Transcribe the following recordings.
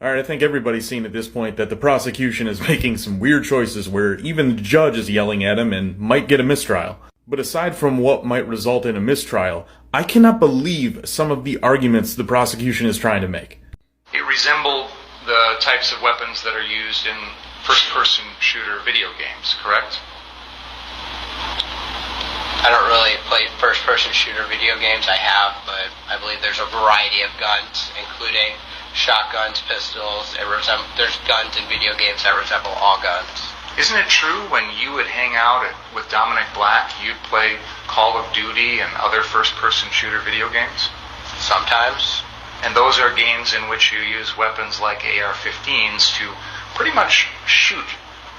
Alright, I think everybody's seen at this point that the prosecution is making some weird choices where even the judge is yelling at him and might get a mistrial. But aside from what might result in a mistrial, I cannot believe some of the arguments the prosecution is trying to make. It resembled the types of weapons that are used in first-person shooter video games, correct? I don't really play first-person shooter video games. I have, but I believe there's a variety of guns, including shotguns, pistols. There's guns in video games that resemble all guns. Isn't it true when you would hang out with Dominic Black, you'd play Call of Duty and other first-person shooter video games? Sometimes. And those are games in which you use weapons like AR-15s to pretty much shoot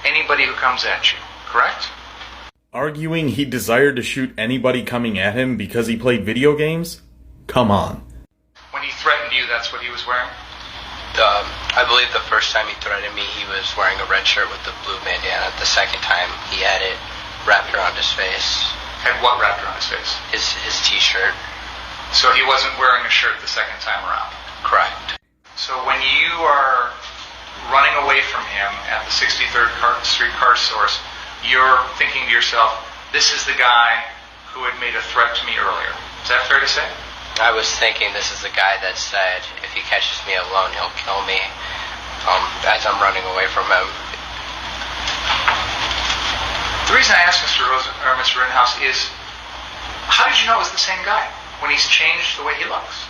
anybody who comes at you, correct? Arguing he desired to shoot anybody coming at him because he played video games? Come on. When he threatened you, that's what he was wearing? I believe the first time he threatened me, he was wearing a red shirt with the blue bandana. The second time, he had it wrapped around his face. Had what wrapped around his face? His t-shirt. So he wasn't wearing a shirt the second time around? Correct. So when you are running away from him at the 63rd Street car source, you're thinking to yourself, this is the guy who had made a threat to me earlier. Is that fair to say? I was thinking this is the guy that said if he catches me alone, he'll kill me as I'm running away from him. The reason I asked Mr. Rittenhouse is, how did you know it was the same guy when he's changed the way he looks?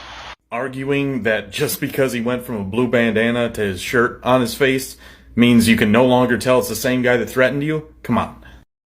Arguing that just because he went from a blue bandana to his shirt on his face means you can no longer tell it's the same guy that threatened you? Come on.